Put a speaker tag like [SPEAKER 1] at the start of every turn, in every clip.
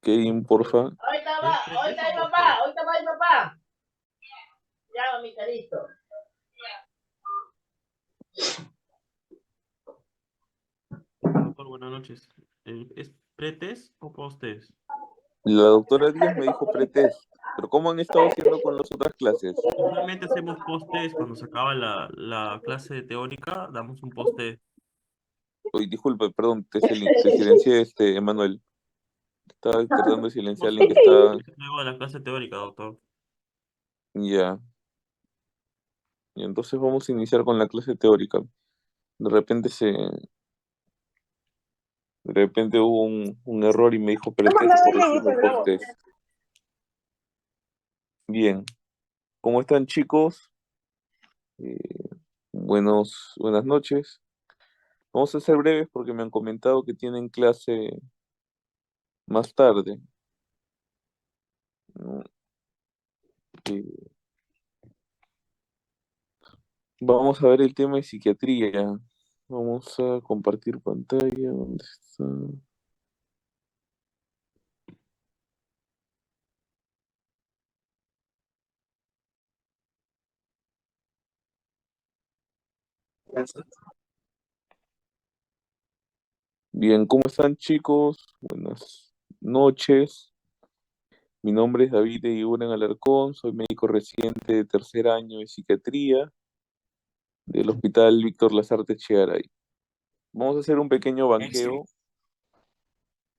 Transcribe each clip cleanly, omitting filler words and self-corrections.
[SPEAKER 1] Kevin, porfa.
[SPEAKER 2] ¿Es pretes o postes?
[SPEAKER 3] Ahorita va mi papá. Ya, mamita, listo.
[SPEAKER 2] Doctor, buenas noches. ¿Es pretes o postes?
[SPEAKER 1] La doctora Díaz me dijo pretest, pero ¿cómo han estado haciendo con las otras clases?
[SPEAKER 2] Usualmente hacemos postes cuando se acaba la clase teórica, damos un poste.
[SPEAKER 1] Uy, disculpe, perdón, te silencié, Emanuel. Estaba tratando de silenciar a alguien que
[SPEAKER 2] Postes
[SPEAKER 1] está.
[SPEAKER 2] luego de la clase teórica, doctor.
[SPEAKER 1] Ya. Y entonces vamos a iniciar con la clase teórica. De repente de repente hubo un error y me dijo pretest por decirme postes. Bien. ¿Cómo están, chicos? Eh, buenas noches. Vamos a ser breves porque me han comentado que tienen clase más tarde, ¿no? Eh, Vamos a ver el tema de psiquiatría. Vamos a compartir pantalla. ¿Dónde está? Bien, ¿cómo están, chicos? Buenas noches. Mi nombre es David Eguiguren Alarcón, soy médico residente de tercer año de psiquiatría del Hospital Víctor Lasarte Chegaray. Vamos a hacer un pequeño banqueo.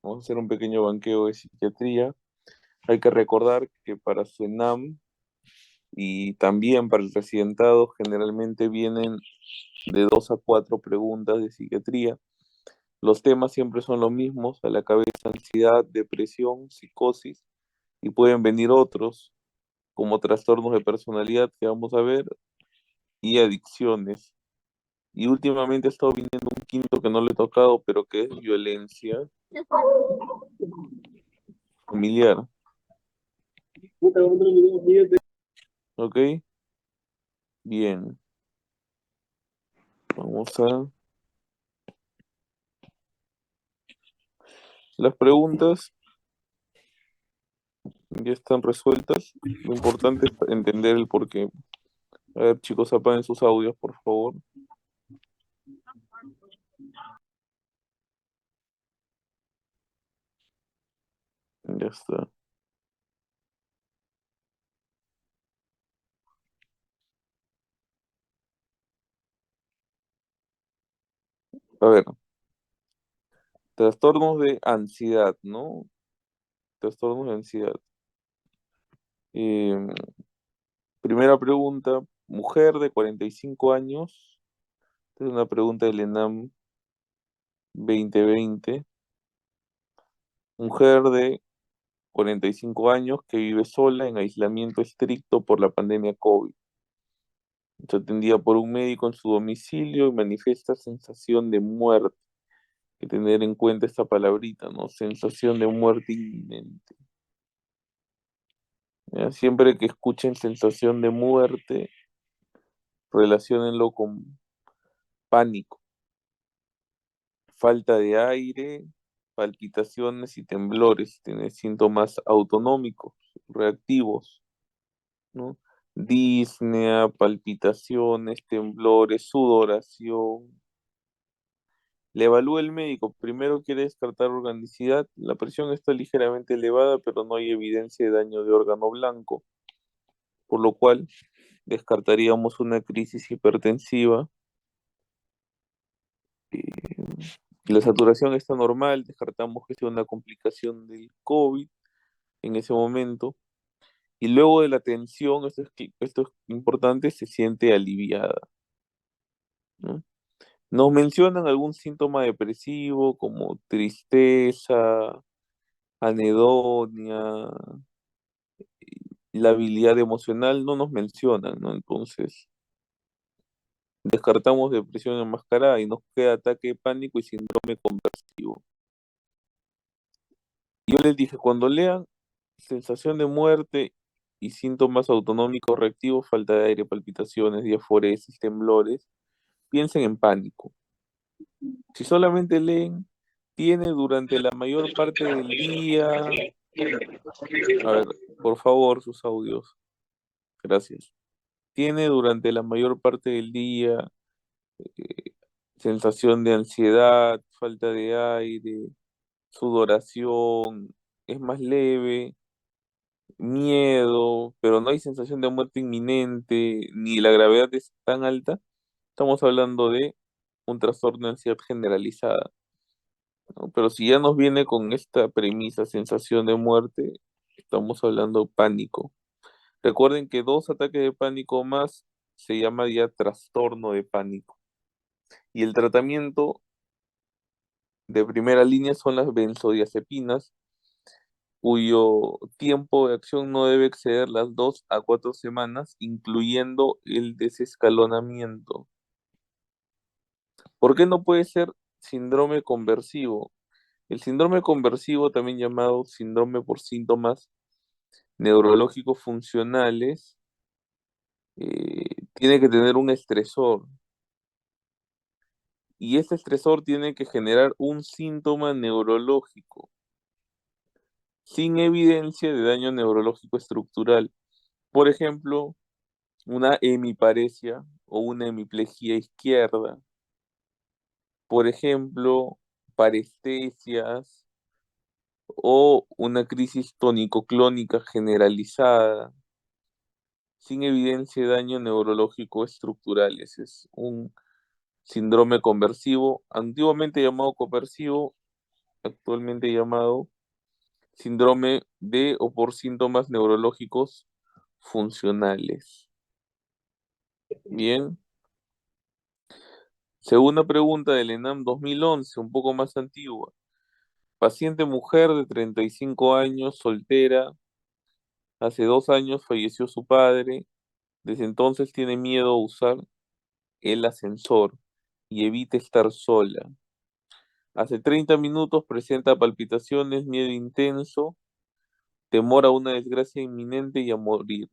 [SPEAKER 1] Vamos a hacer un pequeño banqueo de psiquiatría. Hay que recordar que para su ENAM y también para el residentado generalmente vienen de 2 a 4 preguntas de psiquiatría. Los temas siempre son los mismos, a la cabeza ansiedad, depresión, psicosis, y pueden venir otros, como trastornos de personalidad que vamos a ver, y adicciones. Y últimamente ha estado viniendo un quinto que no le he tocado, pero que es violencia familiar. ¿Ok? Bien. Vamos a... Las preguntas ya están resueltas. Lo importante es entender el porqué. A ver, chicos, apaguen sus audios, por favor. Ya está. A ver, trastornos de ansiedad, ¿no? Trastornos de ansiedad. Eh, Primera pregunta, mujer de 45 años. Esta es una pregunta del ENAM 2020. Mujer de 45 años que vive sola en aislamiento estricto por la pandemia COVID. Se atendía por un médico en su domicilio y manifiesta sensación de muerte. Hay que tener en cuenta esta palabrita, ¿no? Sensación de muerte inminente. ¿Ya? Siempre que escuchen sensación de muerte, relaciónenlo con pánico, falta de aire, palpitaciones y temblores. Tiene síntomas autonómicos, reactivos, ¿no? Disnea, palpitaciones, temblores, sudoración. Le evalúa el médico. Primero quiere descartar organicidad. La presión está ligeramente elevada, pero no hay evidencia de daño de órgano blanco, por lo cual descartaríamos una crisis hipertensiva. La saturación está normal, descartamos que sea una complicación del COVID en ese momento. Y luego de la tensión, esto es importante, se siente aliviada, ¿no? Nos mencionan algún síntoma depresivo como tristeza, anedonia, la habilidad emocional no nos mencionan, ¿no? Entonces, descartamos depresión enmascarada y nos queda ataque de pánico y síndrome conversivo. Yo les dije, cuando lean sensación de muerte y síntomas autonómicos reactivos, falta de aire, palpitaciones, diaforesis, temblores, piensen en pánico. Si solamente leen, tiene durante la mayor parte del día A ver, por favor, sus audios. Gracias. Tiene durante la mayor parte del día eh, sensación de ansiedad, falta de aire, sudoración, es más leve, miedo, pero no hay sensación de muerte inminente, ni la gravedad es tan alta. Estamos hablando de un trastorno de ansiedad generalizada, ¿no? Pero si ya nos viene con esta premisa, sensación de muerte, estamos hablando pánico. Recuerden que dos ataques de pánico más se llama ya trastorno de pánico. Y el tratamiento de primera línea son las benzodiazepinas, cuyo tiempo de acción no debe exceder las 2 a 4 semanas, incluyendo el desescalonamiento. ¿Por qué no puede ser síndrome conversivo? El síndrome conversivo, también llamado síndrome por síntomas neurológicos funcionales, tiene que tener un estresor. Y ese estresor tiene que generar un síntoma neurológico sin evidencia de daño neurológico estructural. Por ejemplo, una hemiparesia o una hemiplegia izquierda. Por ejemplo, parestesias o una crisis tónico-clónica generalizada sin evidencia de daño neurológico estructural. Ese es un síndrome conversivo, antiguamente llamado coversivo, actualmente llamado síndrome de o por síntomas neurológicos funcionales. Bien. Segunda pregunta del ENAM 2011, un poco más antigua. Paciente mujer de 35 años, soltera. Hace 2 años falleció su padre. Desde entonces tiene miedo a usar el ascensor y evita estar sola. Hace 30 minutos presenta palpitaciones, miedo intenso, temor a una desgracia inminente y a morir.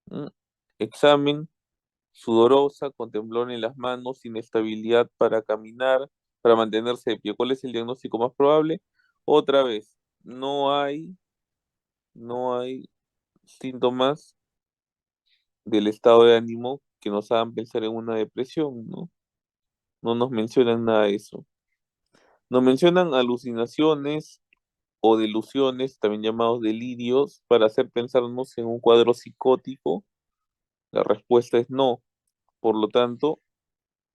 [SPEAKER 1] ¿Mm? Examen, sudorosa, con temblor en las manos, inestabilidad para caminar, para mantenerse de pie. ¿Cuál es el diagnóstico más probable? Otra vez, no hay síntomas del estado de ánimo que nos hagan pensar en una depresión, ¿no? No nos mencionan nada de eso. Nos mencionan alucinaciones o delusiones, también llamados delirios, para hacer pensarnos en un cuadro psicótico. La respuesta es no. Por lo tanto,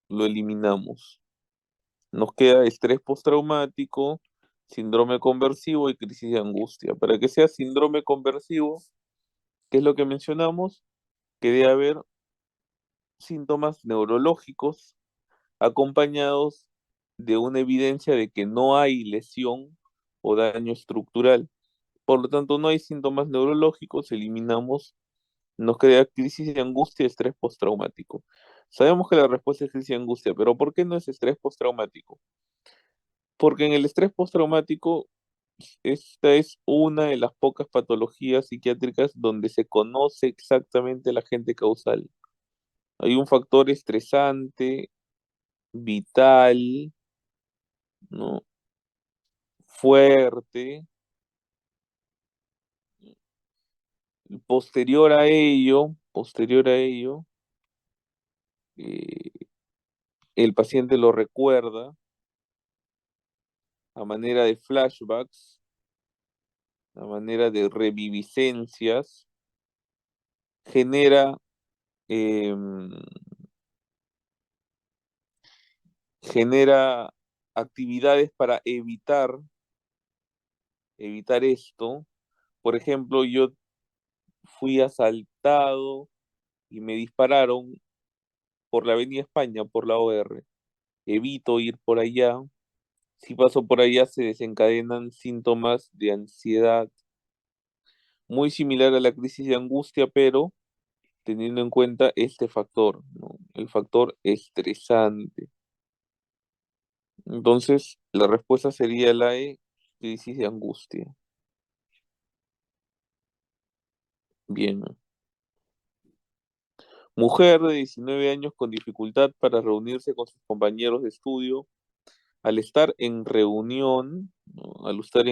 [SPEAKER 1] lo eliminamos. Nos queda estrés postraumático, síndrome conversivo y crisis de angustia. Para que sea síndrome conversivo, ¿qué es lo que mencionamos? Que debe haber síntomas neurológicos acompañados de una evidencia de que no hay lesión o daño estructural. Por lo tanto, no hay síntomas neurológicos, eliminamos, nos crea crisis de angustia y estrés postraumático. Sabemos que la respuesta es crisis de angustia, pero ¿por qué no es estrés postraumático? Porque en el estrés postraumático, esta es una de las pocas patologías psiquiátricas donde se conoce exactamente el agente causal. Hay un factor estresante, vital, ¿no? Fuerte. Posterior a ello, eh, el paciente lo recuerda a manera de flashbacks, a manera de reviviscencias, genera, em, genera actividades para evitar esto. Por ejemplo, yo fui asaltado y me dispararon por la Avenida España, por la OR. Evito ir por allá. Si paso por allá se desencadenan síntomas de ansiedad, muy similar a la crisis de angustia, pero teniendo en cuenta este factor, ¿no? El factor estresante. Entonces, la respuesta sería la de crisis de angustia. Bien. Mujer de 19 años con dificultad para reunirse con sus compañeros de estudio. Al estar en reunión, ¿no? Al estar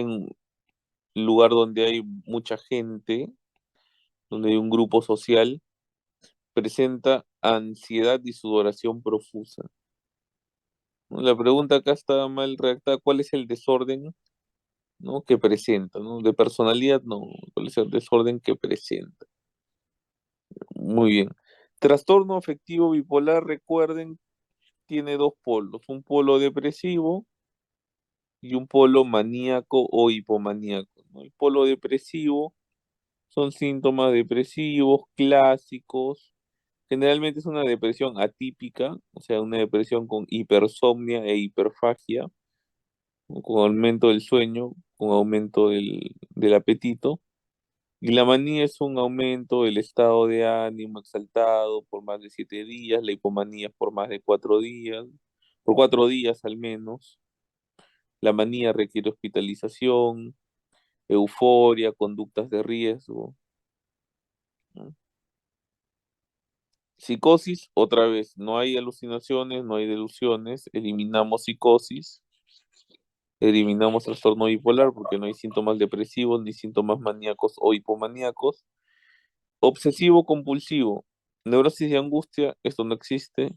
[SPEAKER 1] lugar donde hay mucha gente, donde hay un grupo social, presenta ansiedad y sudoración profusa. ¿No? La pregunta acá está mal redactada, ¿cuál es el desorden, ¿no? que presenta? ¿No? De personalidad, no, ¿cuál es el desorden que presenta? Muy bien. Trastorno afectivo bipolar, recuerden, tiene dos polos, un polo depresivo y un polo maníaco o hipomaníaco, ¿no? El polo depresivo son síntomas depresivos clásicos. Generalmente es una depresión atípica, o sea, una depresión con hipersomnia e hiperfagia, ¿no? Con aumento del sueño, con aumento del apetito. Y la manía es un aumento del estado de ánimo exaltado por más de 7 días, la hipomanía por más de 4 días, por 4 días al menos. La manía requiere hospitalización, euforia, conductas de riesgo, ¿no? Psicosis, otra vez, no hay alucinaciones, no hay delusiones, eliminamos psicosis, eliminamos trastorno bipolar porque no hay síntomas depresivos ni síntomas maníacos o hipomaníacos. Obsesivo compulsivo, neurosis de angustia, esto no existe.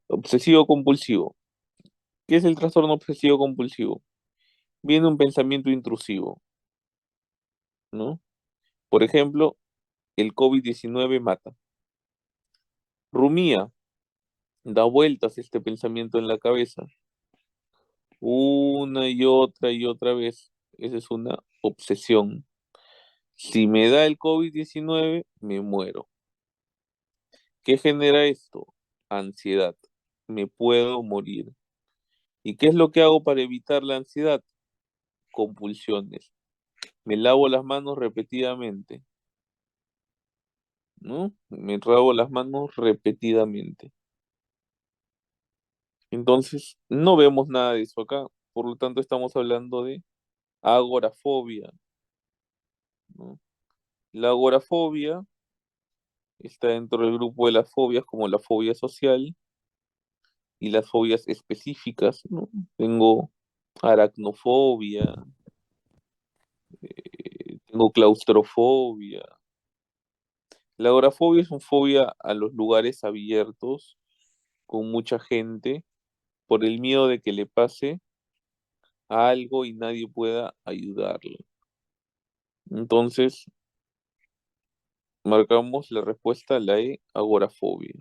[SPEAKER 1] Obsesivo compulsivo, ¿qué es el trastorno obsesivo compulsivo? Viene un pensamiento intrusivo, ¿no? Por ejemplo, el COVID-19 mata. Rumía, da vueltas este pensamiento en la cabeza, una y otra vez. Esa es una obsesión. Si me da el COVID-19, me muero. ¿Qué genera esto? Ansiedad. Me puedo morir. ¿Y qué es lo que hago para evitar la ansiedad? Compulsiones. Me lavo las manos repetidamente, ¿no? Me lavo las manos repetidamente. Entonces, no vemos nada de eso acá. Por lo tanto, estamos hablando de agorafobia, ¿no? La agorafobia está dentro del grupo de las fobias como la fobia social y las fobias específicas, ¿no? Tengo aracnofobia, tengo claustrofobia. La agorafobia es una fobia a los lugares abiertos con mucha gente por el miedo de que le pase algo y nadie pueda ayudarlo. Entonces, marcamos la respuesta a la E, agorafobia.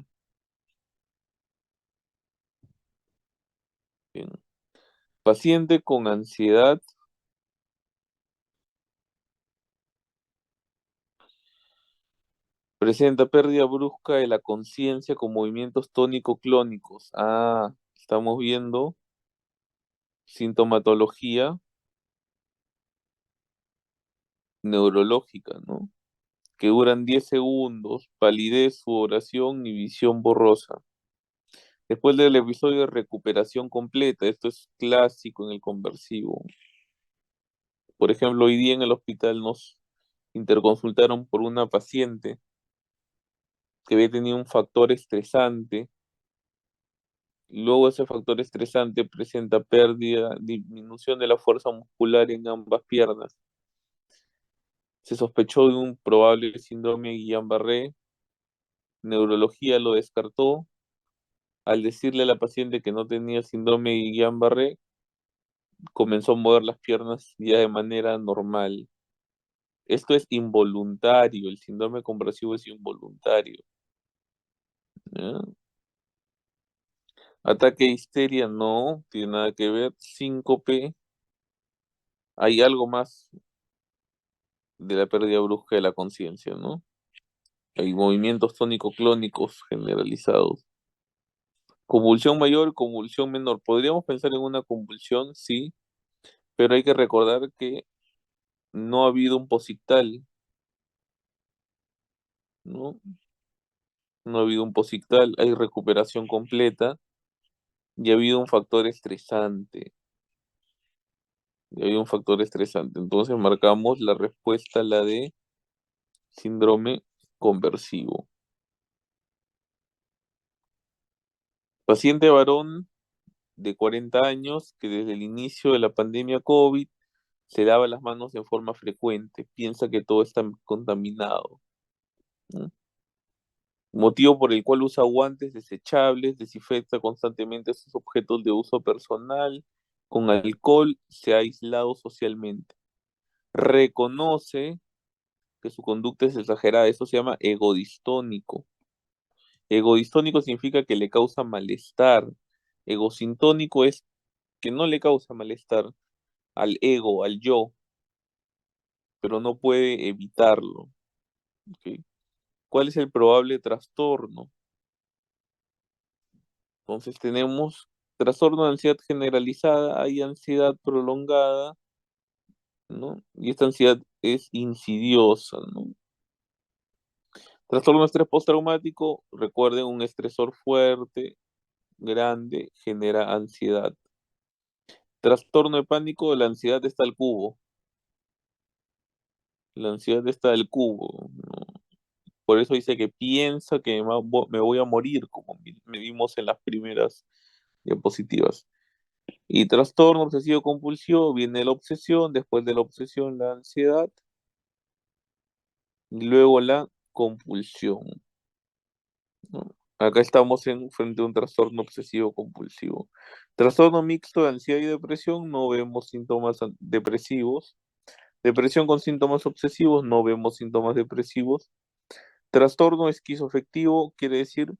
[SPEAKER 1] Bien. Paciente con ansiedad presenta pérdida brusca de la conciencia con movimientos tónico-clónicos. Ah, estamos viendo sintomatología neurológica, ¿no? Que duran 10 segundos, palidez, sudoración y visión borrosa. Después del episodio de recuperación completa, esto es clásico en el conversivo. Por ejemplo, hoy día en el hospital nos interconsultaron por una paciente que había tenido un factor estresante. Luego ese factor estresante presenta pérdida, disminución de la fuerza muscular en ambas piernas. Se sospechó de un probable síndrome de Guillain-Barré. Neurología lo descartó. Al decirle a la paciente que no tenía síndrome de Guillain-Barré, comenzó a mover las piernas ya de manera normal. Esto es involuntario, el síndrome compresivo es involuntario, ¿ya? Ataque de histeria no, tiene nada que ver. Síncope, hay algo más de la pérdida brusca de la conciencia, ¿no? Hay movimientos tónico-clónicos generalizados. Convulsión mayor, convulsión menor. Podríamos pensar en una convulsión, sí, pero hay que recordar que no ha habido un posictal, ¿no? No ha habido un posictal, hay recuperación completa y ha habido un factor estresante. Y hay un factor estresante. Entonces marcamos la respuesta, la de síndrome conversivo. Paciente varón de 40 años que desde el inicio de la pandemia COVID se lava las manos en forma frecuente, piensa que todo está contaminado, ¿no? Motivo por el cual usa guantes desechables, desinfecta constantemente sus objetos de uso personal, con alcohol, se ha aislado socialmente. Reconoce que su conducta es exagerada, eso se llama egodistónico. Egodistónico significa que le causa malestar. Egosintónico es que no le causa malestar al ego, al yo, pero no puede evitarlo. ¿Ok? ¿Cuál es el probable trastorno? Entonces tenemos trastorno de ansiedad generalizada, hay ansiedad prolongada, ¿no? Y esta ansiedad es insidiosa, ¿no? Trastorno de estrés postraumático, recuerden, un estresor fuerte, grande, genera ansiedad. Trastorno de pánico, la ansiedad está al cubo. La ansiedad está al cubo, ¿no? Por eso dice que piensa que me voy a morir, como vimos en las primeras diapositivas. Y trastorno obsesivo compulsivo, viene la obsesión, después de la obsesión la ansiedad, y luego la compulsión, ¿no? Acá estamos frente a un trastorno obsesivo compulsivo. Trastorno mixto de ansiedad y depresión, no vemos síntomas depresivos. Depresión con síntomas obsesivos, no vemos síntomas depresivos. Trastorno esquizoafectivo quiere decir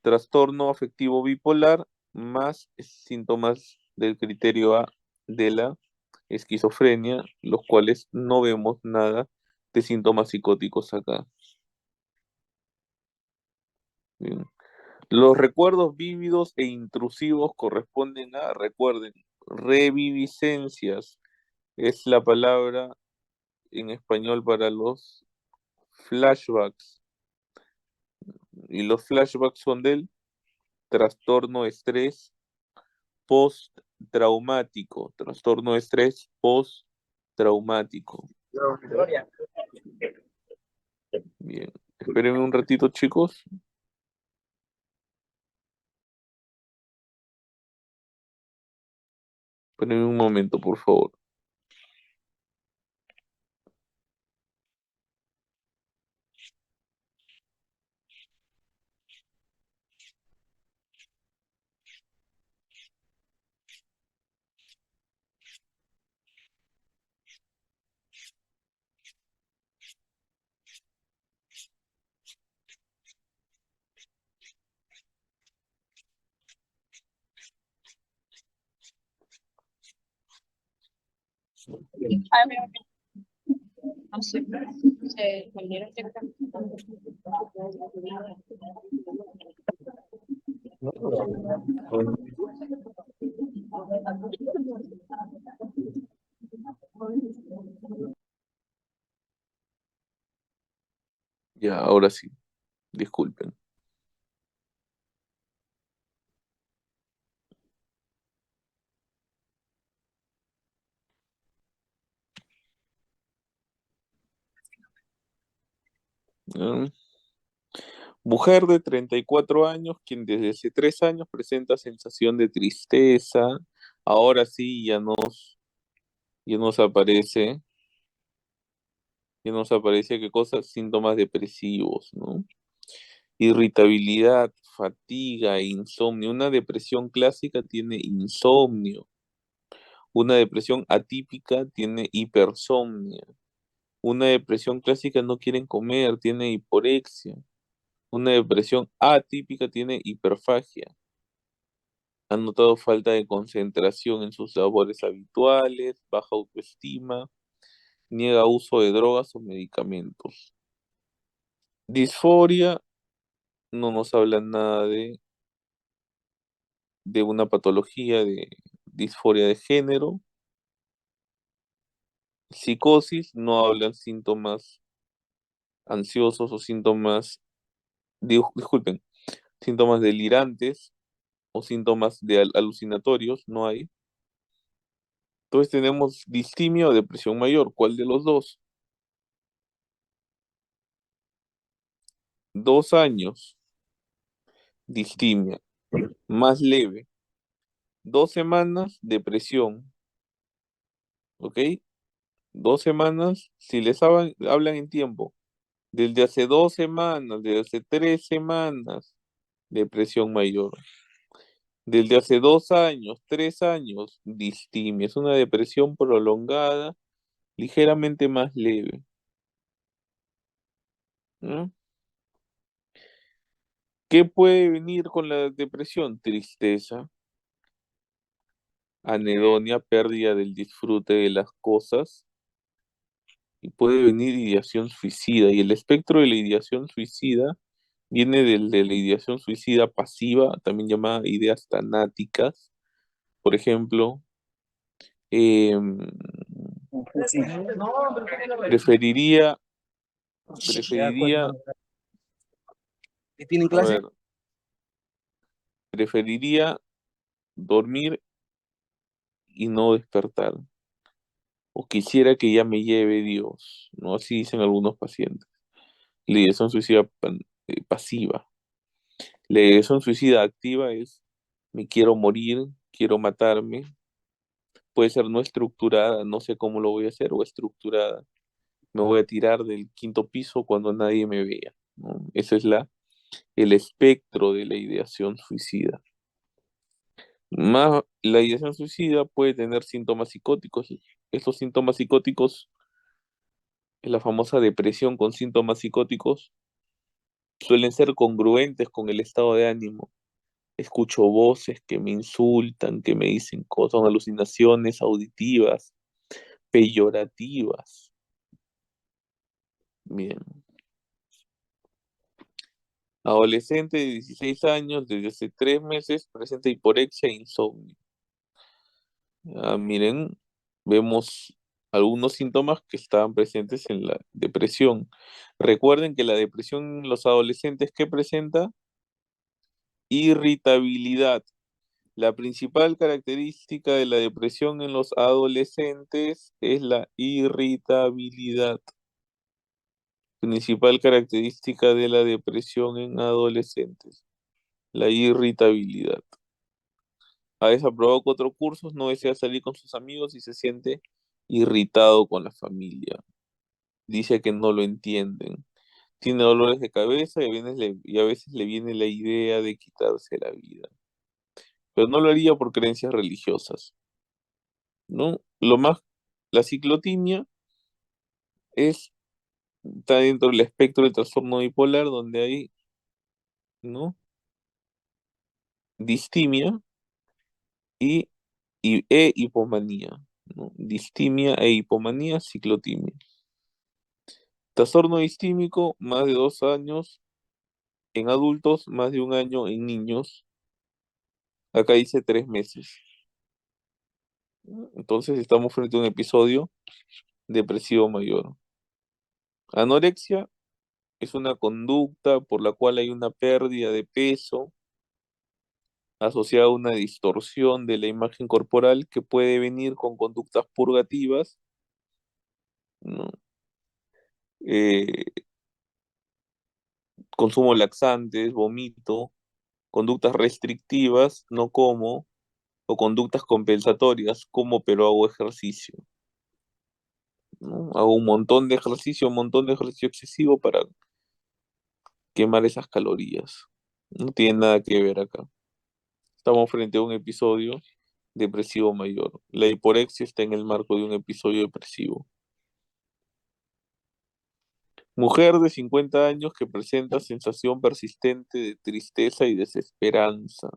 [SPEAKER 1] trastorno afectivo bipolar más síntomas del criterio A de la esquizofrenia, los cuales no vemos nada de síntomas psicóticos acá. Bien. Los recuerdos vívidos e intrusivos corresponden a, recuerden, reviviscencias. Es la palabra en español para los flashbacks. Y los flashbacks son del trastorno de estrés postraumático. Trastorno de estrés postraumático.
[SPEAKER 3] Gloria.
[SPEAKER 1] Bien. Espérenme un ratito, chicos. Espérenme un momento, por favor.
[SPEAKER 4] No sé, se volvieron
[SPEAKER 1] Ya, ahora sí. Disculpen. ¿Ya? Mujer de 34 años, quien desde hace 3 años presenta sensación de tristeza. Ahora sí, ya nos aparece, ya nos aparece qué cosas, síntomas depresivos, ¿no? Irritabilidad, fatiga, insomnio. Una depresión clásica tiene insomnio. Una depresión atípica tiene hipersomnia. Una depresión clásica no quieren comer, tiene hiporexia. Una depresión atípica tiene hiperfagia. Han notado falta de concentración en sus labores habituales, baja autoestima, niega uso de drogas o medicamentos. Disforia, no nos habla nada de una patología de disforia de género. Psicosis, no hablan síntomas ansiosos o síntomas, disculpen, síntomas delirantes o síntomas de alucinatorios, no hay. Entonces tenemos distimia o depresión mayor. ¿Cuál de los dos? 2 años, distimia. Más leve. 2 semanas, depresión. ¿ok? 2 semanas, si les hablan en tiempo, desde hace 2 semanas, desde hace 3 semanas, depresión mayor. Desde hace 2 años, 3 años, distimia. Es una depresión prolongada, ligeramente más leve. ¿No? ¿Qué puede venir con la depresión? Tristeza, anedonia, pérdida del disfrute de las cosas, y puede venir ideación suicida. Y el espectro de la ideación suicida viene de la ideación suicida pasiva, también llamada ideas tanáticas. Por ejemplo, em, preferiría, preferiría,
[SPEAKER 5] ¿Que tienen
[SPEAKER 1] a
[SPEAKER 5] clase?
[SPEAKER 1] ver, preferiría dormir y no despertar. O quisiera que ya me lleve Dios, ¿no? Así dicen algunos pacientes. La ideación suicida pasiva. La ideación suicida activa es me quiero morir, quiero matarme. Puede ser no estructurada, no sé cómo lo voy a hacer, o estructurada. Me voy a tirar del 5.º piso cuando nadie me vea, ¿no? Ese es el espectro de la ideación suicida. Más, la ideación suicida puede tener síntomas psicóticos. Estos síntomas psicóticos, la famosa depresión con síntomas psicóticos, suelen ser congruentes con el estado de ánimo. Escucho voces que me insultan, que me dicen cosas, son alucinaciones auditivas, peyorativas. Bien. Adolescente de 16 años, desde hace 3 meses, presenta hiporexia e insomnio. Miren, vemos algunos síntomas que estaban presentes en la depresión. Recuerden que la depresión en los adolescentes, ¿qué presenta? Irritabilidad. La principal característica de la depresión en los adolescentes es la irritabilidad. Principal característica de la depresión en adolescentes, la irritabilidad. A veces provoca otros cursos, no desea salir con sus amigos y se siente irritado con la familia. Dice que no lo entienden. Tiene dolores de cabeza y a veces le viene la idea de quitarse la vida. Pero no lo haría por creencias religiosas, ¿no? La ciclotimia está dentro del espectro del trastorno bipolar, donde hay, ¿no? Distimia e hipomanía, ¿no? Distimia e hipomanía, ciclotimia. Trastorno distímico, más de 2 años en adultos, más de un año en niños. Acá dice 3 meses. Entonces estamos frente a un episodio depresivo mayor. Anorexia es una conducta por la cual hay una pérdida de peso asociada a una distorsión de la imagen corporal que puede venir con conductas purgativas, ¿no? Eh, consumo de laxantes, vomito, conductas restrictivas, no como, o conductas compensatorias, como pero hago ejercicio, ¿no? Hago un montón de ejercicio excesivo para quemar esas calorías. No tiene nada que ver acá. Estamos frente a un episodio depresivo mayor. La hiporexia está en el marco de un episodio depresivo. Mujer de 50 años que presenta sensación persistente de tristeza y desesperanza.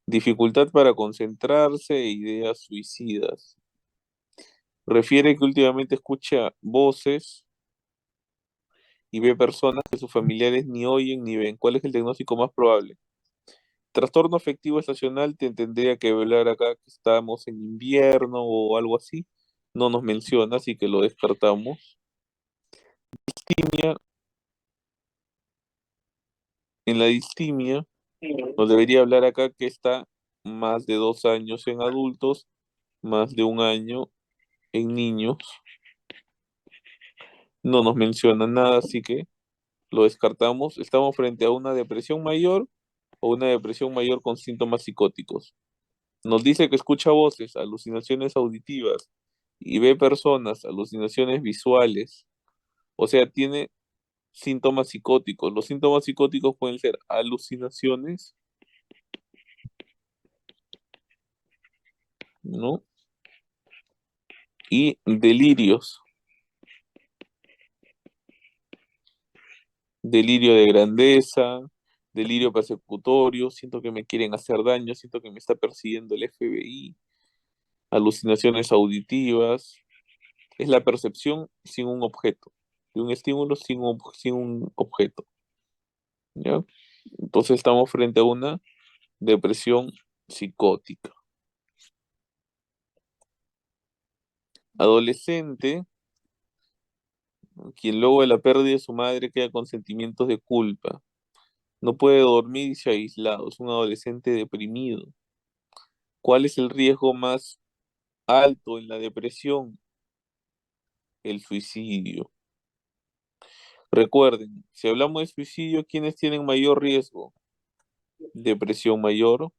[SPEAKER 1] Dificultad para concentrarse e ideas suicidas. Refiere que últimamente escucha voces y ve personas que sus familiares ni oyen ni ven. ¿Cuál es el diagnóstico más probable? Trastorno afectivo estacional, te tendría que hablar acá que estamos en invierno o algo así. No nos menciona, así que lo descartamos. Distimia, en la distimia, nos debería hablar acá que está más de 2 años en adultos, más de un año en niños. No nos menciona nada, así que lo descartamos. Estamos frente a una depresión mayor o una depresión mayor con síntomas psicóticos. Nos dice que escucha voces, alucinaciones auditivas, y ve personas, alucinaciones visuales, o sea, tiene síntomas psicóticos. Los síntomas psicóticos pueden ser alucinaciones, ¿no? Y delirios. Delirio de grandeza, delirio persecutorio, siento que me quieren hacer daño, siento que me está persiguiendo el FBI, alucinaciones auditivas, es la percepción sin un objeto, de un estímulo sin un objeto, ¿ya? Entonces estamos frente a una depresión psicótica. Adolescente, quien luego de la pérdida de su madre queda con sentimientos de culpa, no puede dormir y se ha aislado, es un adolescente deprimido. ¿Cuál es el riesgo más alto en la depresión? El suicidio. Recuerden, si hablamos de suicidio, ¿quiénes tienen mayor riesgo? Depresión mayor,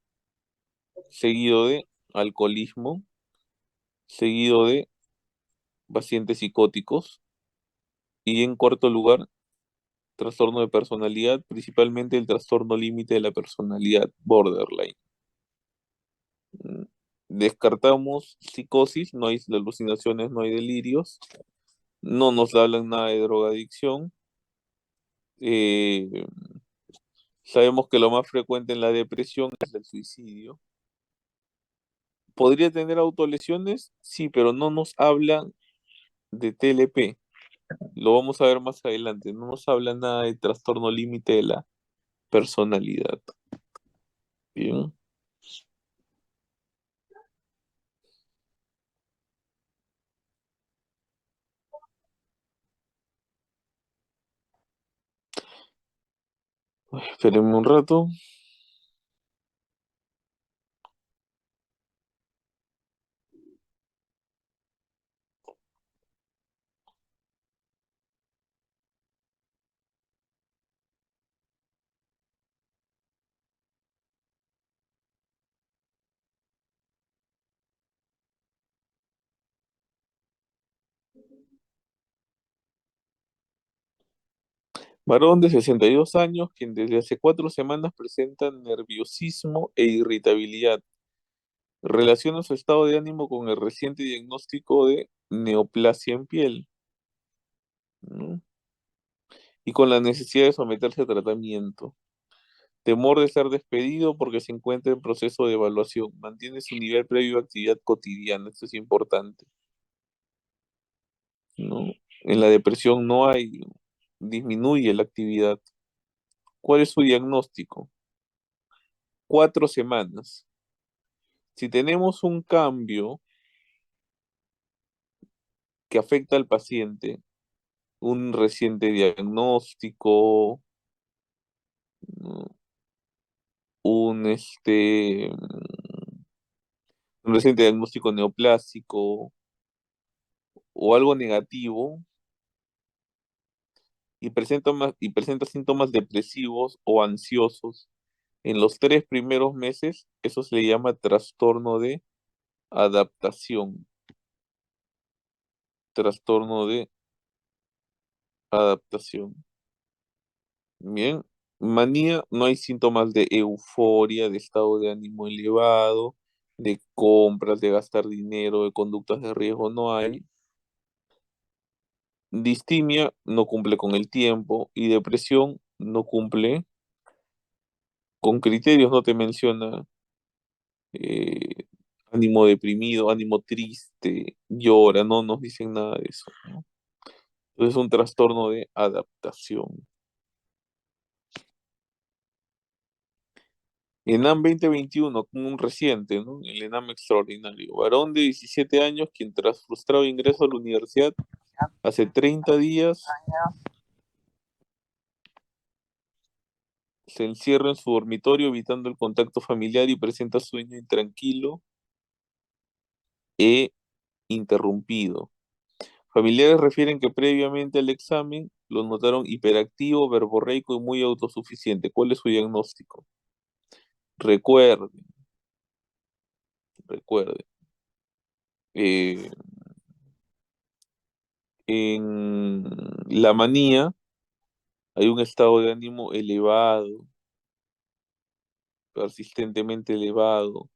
[SPEAKER 1] seguido de alcoholismo, seguido de pacientes psicóticos y en cuarto lugar, trastorno de personalidad, principalmente el trastorno límite de la personalidad borderline. Mm, Descartamos psicosis, no hay alucinaciones, no hay delirios, no nos hablan nada de drogadicción. Eh, Sabemos que lo más frecuente en la depresión es el suicidio. ¿Podría tener autolesiones? Sí, pero no nos hablan de TLP. Lo vamos a ver más adelante. No nos habla nada de trastorno límite de la personalidad. Bien. Espérenme un rato. Varón de 62 años, quien desde hace 4 semanas presenta nerviosismo e irritabilidad. Relaciona su estado de ánimo con el reciente diagnóstico de neoplasia en piel, ¿no? Y con la necesidad de someterse a tratamiento. Temor de ser despedido porque se encuentra en proceso de evaluación. Mantiene su nivel previo a actividad cotidiana. Esto es importante, ¿no? En la depresión no hay, disminuye la actividad. ¿Cuál es su diagnóstico? 4 semanas. Si tenemos un cambio que afecta al paciente, un reciente diagnóstico, ¿no? un, un reciente diagnóstico neoplásico o algo negativo, y presenta síntomas depresivos o ansiosos en los 3 primeros meses, eso se le llama trastorno de adaptación. Trastorno de adaptación. Bien. Manía, no hay síntomas de euforia, de estado de ánimo elevado, de compras, de gastar dinero, de conductas de riesgo, no hay. Distimia no cumple con el tiempo y depresión no cumple con criterios, no te menciona eh, ánimo deprimido, ánimo triste, llora, no nos dicen nada de eso, ¿no? Entonces es un trastorno de adaptación. ENAM 2021, como un reciente, ¿no? El ENAM extraordinario. Varón de 17 años, quien tras frustrado ingreso a la universidad hace 30 días se encierra en su dormitorio evitando el contacto familiar y presenta sueño intranquilo e interrumpido. Familiares refieren que previamente al examen lo notaron hiperactivo, verborreico y muy autosuficiente. ¿Cuál es su diagnóstico? Recuerden, recuerden. eh, En la manía hay un estado de ánimo elevado, persistentemente elevado,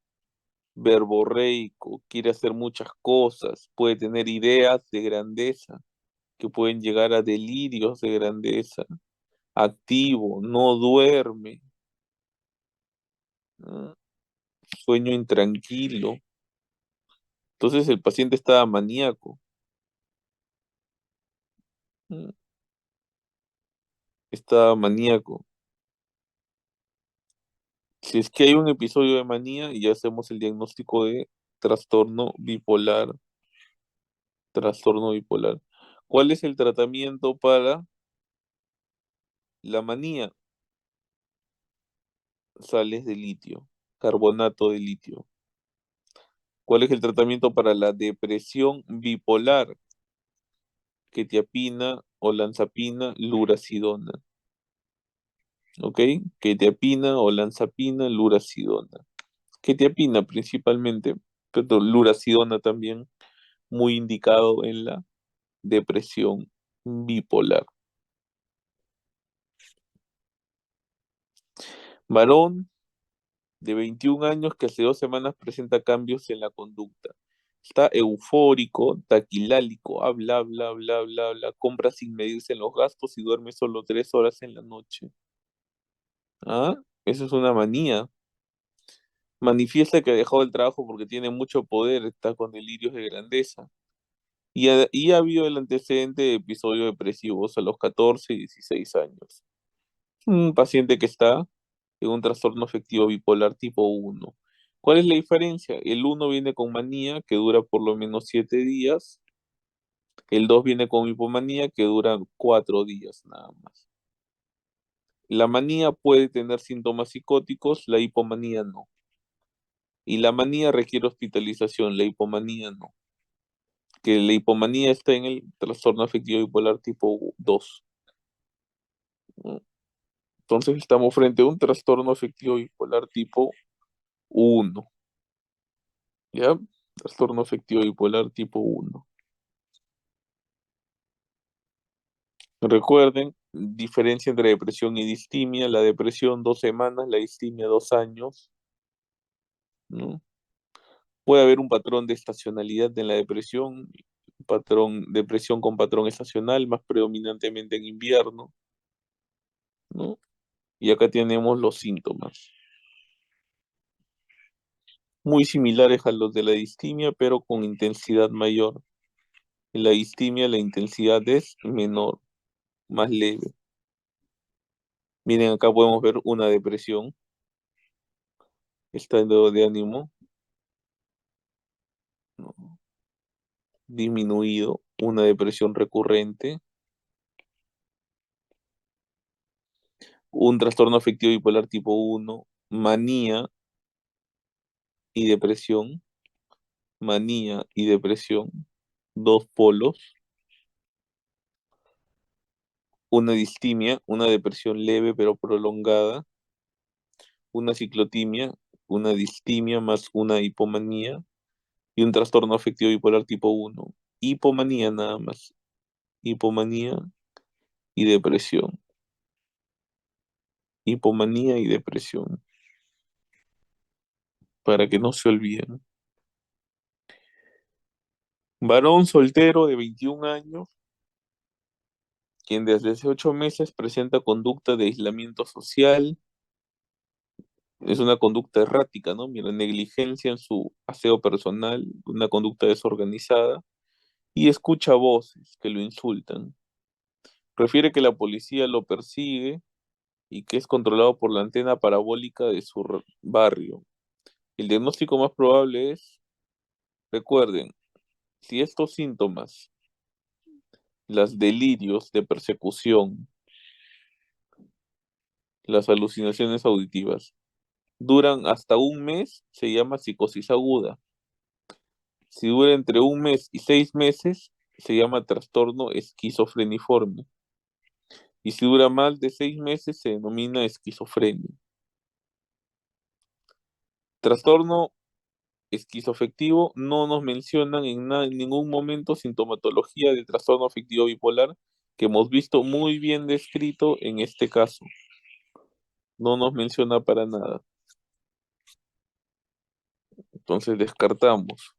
[SPEAKER 1] verborreico, quiere hacer muchas cosas, puede tener ideas de grandeza que pueden llegar a delirios de grandeza, activo, no duerme, ¿no? Sueño intranquilo. Entonces el paciente está maníaco, ¿no? Está maníaco. Si es que hay un episodio de manía, ya hacemos el diagnóstico de trastorno bipolar, trastorno bipolar. ¿Cuál es el tratamiento para la manía? Sales de litio, carbonato de litio. ¿Cuál es el tratamiento para la depresión bipolar? Quetiapina, olanzapina, luracidona. ¿Ok? Quetiapina, olanzapina, luracidona. Quetiapina principalmente, pero luracidona también, muy indicado en la depresión bipolar. Varón de 21 años que hace 2 semanas presenta cambios en la conducta. Está eufórico, taquilálico, habla, habla, habla, habla, habla, compra sin medirse en los gastos y duerme solo 3 horas en la noche. ¿Ah? Eso es una manía. Manifiesta que ha dejado el trabajo porque tiene mucho poder, está con delirios de grandeza. Y ha habido el antecedente de episodios depresivos a los 14 y 16 años. Un paciente que está en un trastorno afectivo bipolar tipo 1. ¿Cuál es la diferencia? El uno viene con manía, que dura por lo menos 7 días. El 2 viene con hipomanía, que dura 4 días nada más. La manía puede tener síntomas psicóticos, la hipomanía no. Y la manía requiere hospitalización, la hipomanía no. Que la hipomanía está en el trastorno afectivo bipolar tipo 2. ¿No? Entonces estamos frente a un trastorno afectivo bipolar tipo 1. ¿Ya? Trastorno afectivo bipolar tipo 1. Recuerden, diferencia entre depresión y distimia. La depresión 2 semanas, la distimia 2 años, ¿no? Puede haber un patrón de estacionalidad en la depresión, patrón, depresión con patrón estacional, más predominantemente en invierno, ¿no? Y acá tenemos los síntomas, muy similares a los de la distimia, pero con intensidad mayor. En la distimia la intensidad es menor, más leve. Miren, acá podemos ver una depresión, estado de ánimo, ¿no? Disminuido, una depresión recurrente, un trastorno afectivo bipolar tipo 1, manía y depresión, manía y depresión, dos polos, una distimia, una depresión leve pero prolongada, una ciclotimia, una distimia más una hipomanía y un trastorno afectivo bipolar tipo 1, hipomanía nada más, hipomanía y depresión, hipomanía y depresión, para que no se olviden. Varón soltero de 21 años, quien desde hace 8 meses presenta conducta de aislamiento social, es una conducta errática, ¿no? Mira, negligencia en su aseo personal, una conducta desorganizada, y escucha voces que lo insultan. Prefiere que la policía lo persigue y que es controlado por la antena parabólica de su barrio. El diagnóstico más probable es, recuerden, si estos síntomas, los delirios de persecución, las alucinaciones auditivas, duran hasta un mes, se llama psicosis aguda. Si dura entre un mes y 6 meses, se llama trastorno esquizofreniforme. Y si dura más de 6 meses, se denomina esquizofrenia. Trastorno esquizoafectivo, no nos mencionan en ningún momento sintomatología de trastorno afectivo bipolar que hemos visto muy bien descrito en este caso. No nos menciona para nada. Entonces descartamos.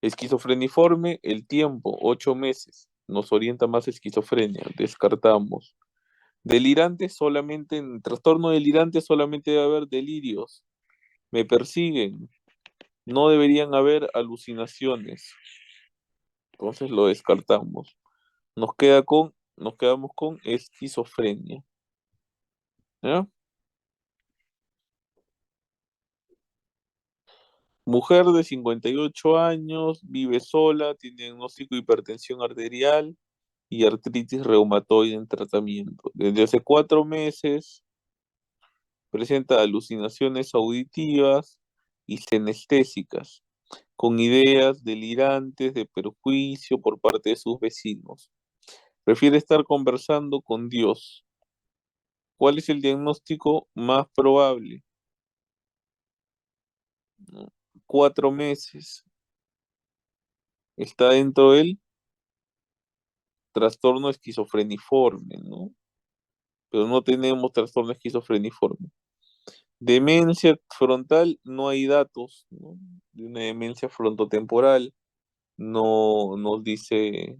[SPEAKER 1] Esquizofreniforme, el tiempo, 8 meses. Nos orienta más esquizofrenia. Descartamos. Delirante solamente, en trastorno delirante solamente debe haber delirios. Me persiguen. No deberían haber alucinaciones. Entonces lo descartamos. Nos quedamos con esquizofrenia. ¿Ya? Mujer de 58 años, vive sola, tiene diagnóstico de hipertensión arterial y artritis reumatoide en tratamiento. Desde hace 4 meses presenta alucinaciones auditivas y senestésicas, con ideas delirantes de perjuicio por parte de sus vecinos. Prefiere estar conversando con Dios. ¿Cuál es el diagnóstico más probable? ¿No? 4 meses. Está dentro del trastorno esquizofreniforme, ¿no? Pero no tenemos trastorno esquizofreniforme. Demencia frontal, no hay datos, ¿no? De una demencia frontotemporal, no nos dice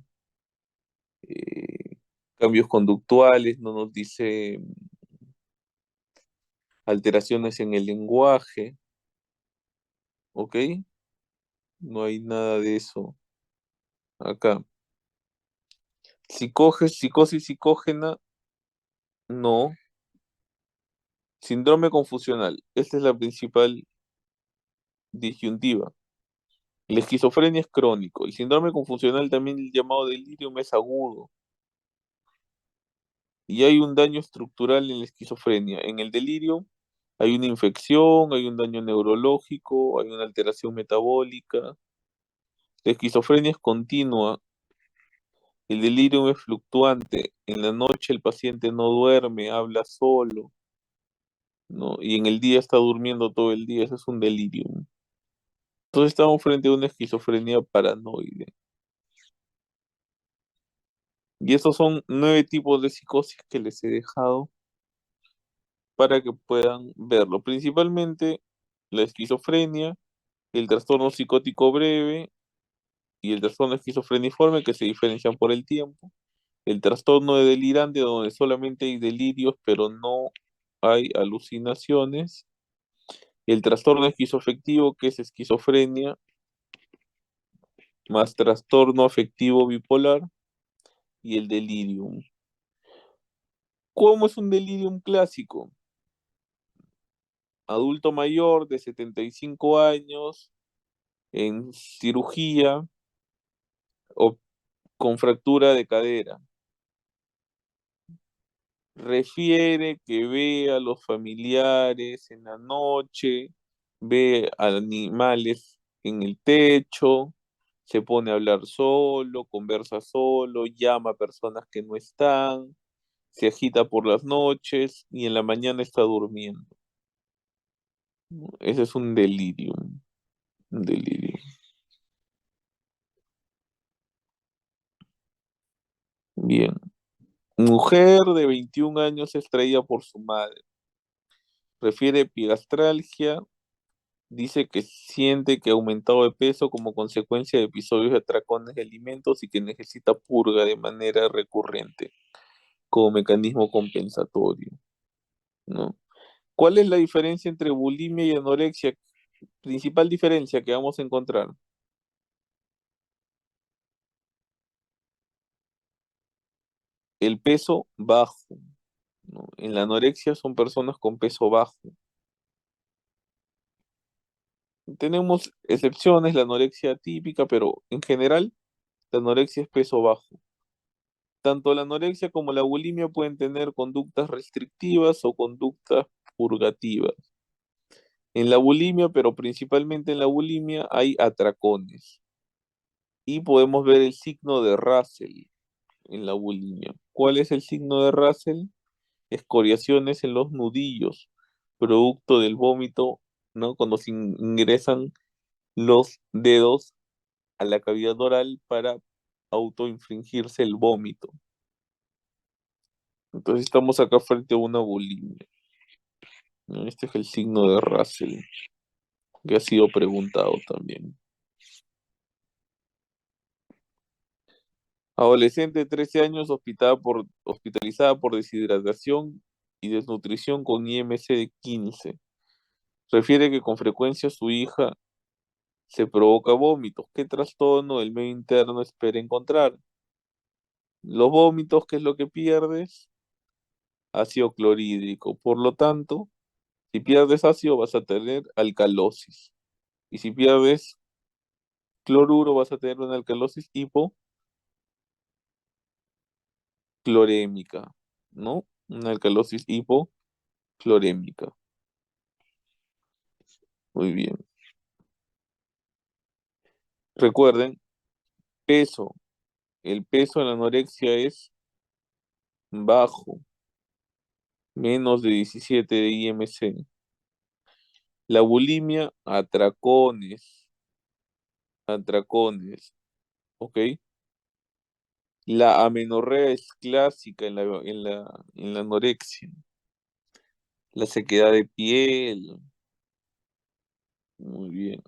[SPEAKER 1] eh, cambios conductuales, no nos dice alteraciones en el lenguaje, ¿ok? No hay nada de eso acá. Psicosis psicógena, no. Síndrome confusional, esta es la principal disyuntiva. La esquizofrenia es crónico. El síndrome confusional, también llamado delirium, es agudo. Y hay un daño estructural en la esquizofrenia. En el delirio hay una infección, hay un daño neurológico, hay una alteración metabólica. La esquizofrenia es continua. El delirio es fluctuante. En la noche el paciente no duerme, habla solo, ¿no? Y en el día está durmiendo todo el día. Eso es un delirio. Entonces estamos frente a una esquizofrenia paranoide. Y estos son 9 tipos de psicosis que les he dejado para que puedan verlo. Principalmente la esquizofrenia, el trastorno psicótico breve y el trastorno esquizofreniforme, que se diferencian por el tiempo. El trastorno de delirante, donde solamente hay delirios, pero no hay alucinaciones. El trastorno esquizoafectivo, que es esquizofrenia más trastorno afectivo bipolar, y el delirium. ¿Cómo es un delirium clásico? Adulto mayor de 75 años, en cirugía o con fractura de cadera. Refiere que ve a los familiares en la noche, ve a animales en el techo, se pone a hablar solo, conversa solo, llama a personas que no están, se agita por las noches y en la mañana está durmiendo, ¿no? Ese es un delirium, un delirio. Bien. Mujer de 21 años extraída por su madre. Refiere epigastralgia. Dice que siente que ha aumentado de peso como consecuencia de episodios de atracones de alimentos y que necesita purga de manera recurrente como mecanismo compensatorio, ¿no? ¿Cuál es la diferencia entre bulimia y anorexia? Principal diferencia que vamos a encontrar. El peso bajo, ¿no? En la anorexia son personas con peso bajo. Tenemos excepciones, la anorexia típica, pero en general la anorexia es peso bajo. Tanto la anorexia como la bulimia pueden tener conductas restrictivas o conductas purgativas. En la bulimia, pero principalmente en la bulimia, hay atracones. Y podemos ver el signo de Russell en la bulimia. ¿Cuál es el signo de Russell? Escoriaciones en los nudillos, producto del vómito, ¿no? Cuando se ingresan los dedos a la cavidad oral para autoinfligirse el vómito. Entonces estamos acá frente a una bulimia, ¿no? Este es el signo de Russell, que ha sido preguntado también. Adolescente de 13 años hospitalizada por deshidratación y desnutrición con IMC de 15. Refiere que con frecuencia su hija se provoca vómitos. ¿Qué trastorno del medio interno espera encontrar? Los vómitos, ¿qué es lo que pierdes? Ácido clorhídrico. Por lo tanto, si pierdes ácido vas a tener alcalosis. Y si pierdes cloruro vas a tener una alcalosis hipoclorémica, ¿no? Una alcalosis hipoclorémica. Muy bien. Recuerden, peso. El peso en la anorexia es bajo, menos de 17 de IMC. La bulimia, atracones, ¿ok? La amenorrea es clásica en la anorexia. La sequedad de piel, muy bien.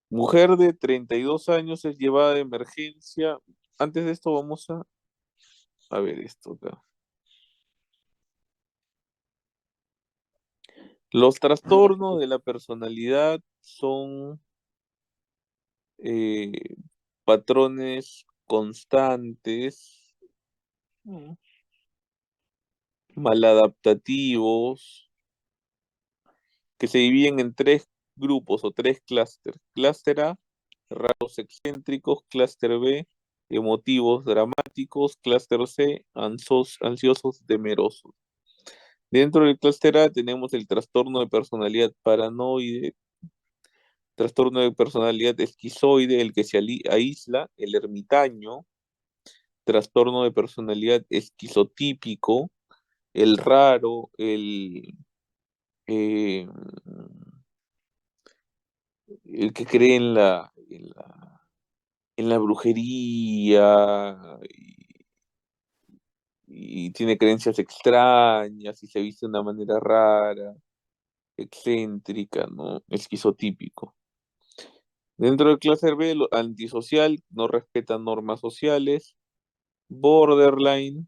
[SPEAKER 1] Mujer de 32 años es llevada de emergencia. Antes de esto vamos a ver esto acá. Los trastornos de la personalidad son eh, patrones constantes, mm, maladaptativos, que se dividen en tres grupos o tres clústeres. Clúster A, rasgos excéntricos; clúster B, emotivos dramáticos; clúster C, ansiosos temerosos. Dentro del clúster A tenemos el trastorno de personalidad paranoide, trastorno de personalidad esquizoide, el que se aísla, el ermitaño; trastorno de personalidad esquizotípico, el raro, eh, el que cree en la brujería y tiene creencias extrañas y se viste de una manera rara, excéntrica, ¿no? Esquizotípico. Dentro del clúster B, lo antisocial, no respeta normas sociales; borderline,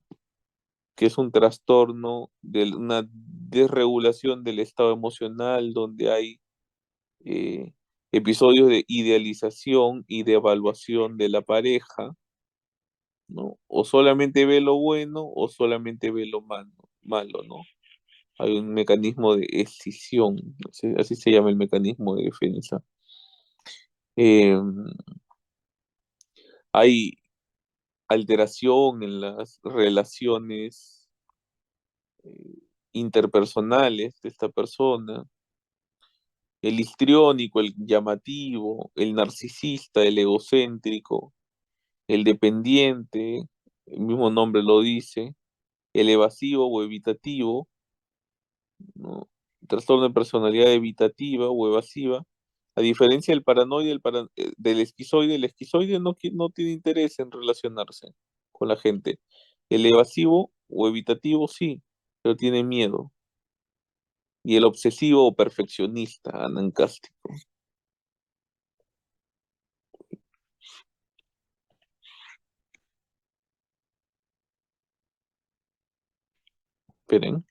[SPEAKER 1] que es un trastorno de una desregulación del estado emocional donde hay eh, episodios de idealización y de evaluación de la pareja, ¿no? O solamente ve lo bueno o solamente ve lo malo, ¿no? Hay un mecanismo de escisión, así se llama el mecanismo de defensa. Eh, Hay alteración en las relaciones eh, interpersonales de esta persona. El histriónico, el llamativo, el narcisista, el egocéntrico, el dependiente, el mismo nombre lo dice, el evasivo o evitativo, ¿no? Trastorno de personalidad evitativa o evasiva. A diferencia del paranoide, del esquizoide, el esquizoide no tiene interés en relacionarse con la gente. El evasivo o evitativo sí, pero tiene miedo. Y el obsesivo o perfeccionista, anancástico. Esperen.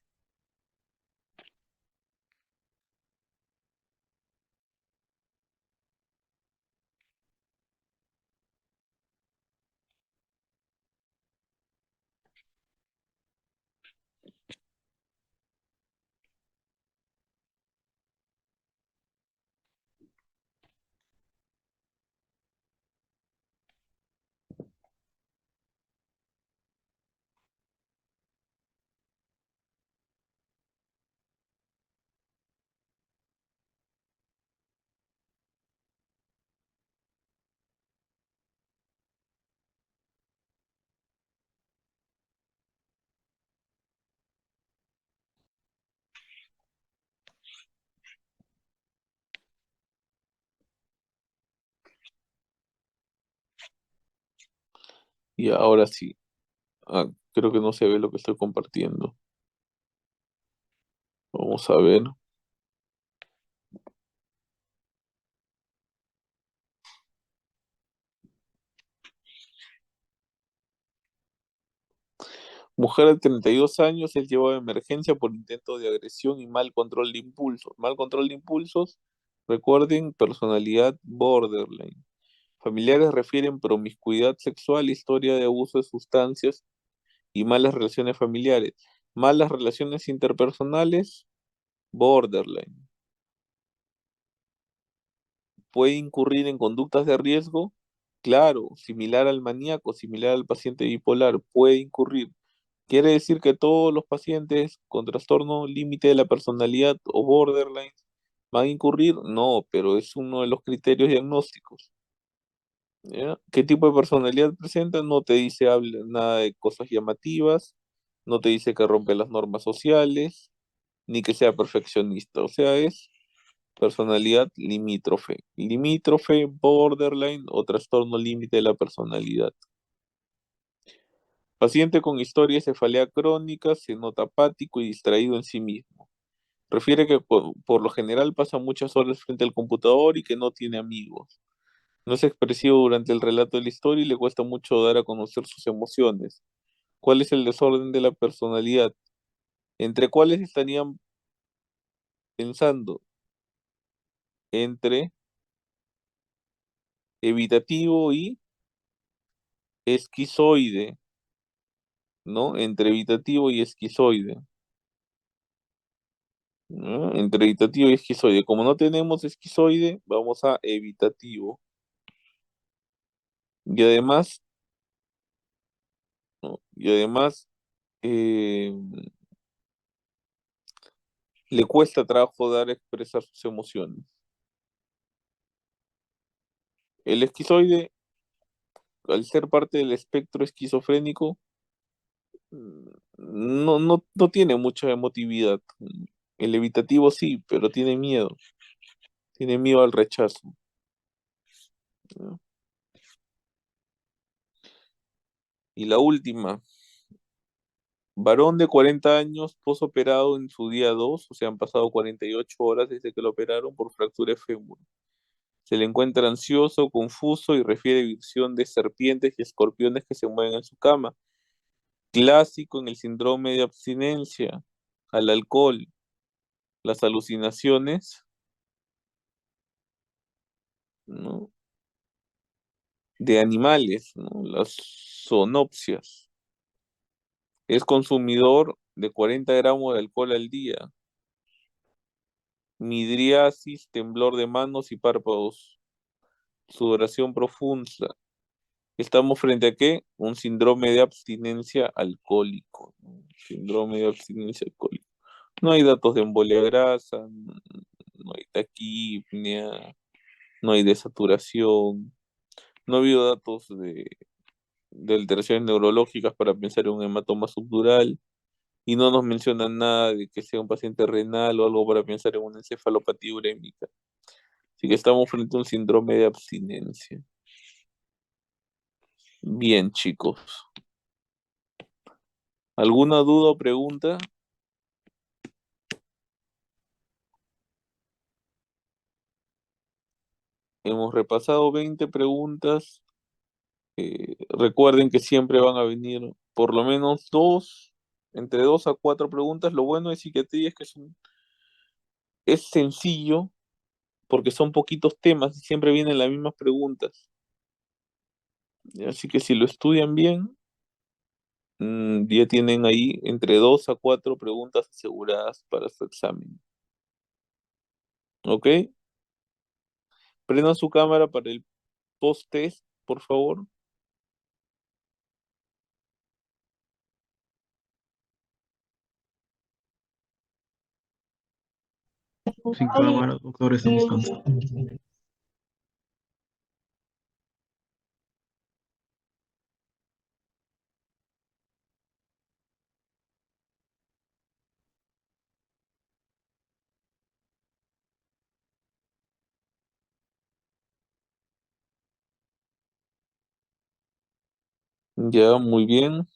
[SPEAKER 1] Y ahora sí. Creo que no se ve lo que estoy compartiendo. Vamos a ver. Mujer de 32 años es llevada a emergencia por intento de agresión y mal control de impulsos. Mal control de impulsos, recuerden, personalidad borderline. Familiares refieren promiscuidad sexual, historia de abuso de sustancias y malas relaciones familiares. Malas relaciones interpersonales, borderline. Puede incurrir en conductas de riesgo, claro, similar al maníaco, similar al paciente bipolar, puede incurrir. ¿Quiere decir que todos los pacientes con trastorno límite de la personalidad o borderline van a incurrir? No, pero es uno de los criterios diagnósticos. ¿Ya? ¿Qué tipo de personalidad presenta? No te dice nada de cosas llamativas, no te dice que rompe las normas sociales, ni que sea perfeccionista. O sea, es personalidad limítrofe. Limítrofe, borderline o trastorno límite de la personalidad. Paciente con historia de cefalea crónica, se nota apático y distraído en sí mismo. Refiere que por lo general pasa muchas horas frente al computador y que no tiene amigos. No es expresivo durante el relato de la historia y le cuesta mucho dar a conocer sus emociones. ¿Cuál es el desorden de la personalidad? ¿Entre cuáles estarían pensando? Entre evitativo y esquizoide, ¿no? Entre evitativo y esquizoide, ¿no? Entre evitativo y esquizoide. Como no tenemos esquizoide, vamos a evitativo. Y además, ¿no? Y además eh, le cuesta trabajo dar a expresar sus emociones. El esquizoide, al ser parte del espectro esquizofrénico, no tiene mucha emotividad. El evitativo sí, pero tiene miedo al rechazo, ¿no? Y la última, varón de 40 años, posoperado en su día 2, o sea, han pasado 48 horas desde que lo operaron por fractura de fémur. Se le encuentra ansioso, confuso y refiere visión de serpientes y escorpiones que se mueven en su cama. Clásico en el síndrome de abstinencia al alcohol, las alucinaciones, ¿no? De animales, ¿no? Las zoonopsias. Es consumidor de 40 gramos de alcohol al día. Midriasis, temblor de manos y párpados. Sudoración profunda. ¿Estamos frente a qué? Un síndrome de abstinencia alcohólico, ¿no? Síndrome de abstinencia alcohólica. No hay datos de embolia grasa, no hay taquipnea, no hay desaturación, no ha habido datos de alteraciones neurológicas para pensar en un hematoma subdural y no nos mencionan nada de que sea un paciente renal o algo para pensar en una encefalopatía urémica. Así que estamos frente a un síndrome de abstinencia. Bien, chicos. ¿Alguna duda o pregunta? Hemos repasado 20 preguntas. Recuerden que siempre van a venir por lo menos entre dos a cuatro preguntas. Lo bueno de psiquiatría es que es sencillo porque son poquitos temas y siempre vienen las mismas preguntas. Así que si lo estudian bien, ya tienen ahí entre dos a cuatro preguntas aseguradas para su examen. ¿Ok? Prendan su cámara para el post-test, por favor.
[SPEAKER 5] Sin cámara, doctor, estamos cansados.
[SPEAKER 1] Ya, muy bien.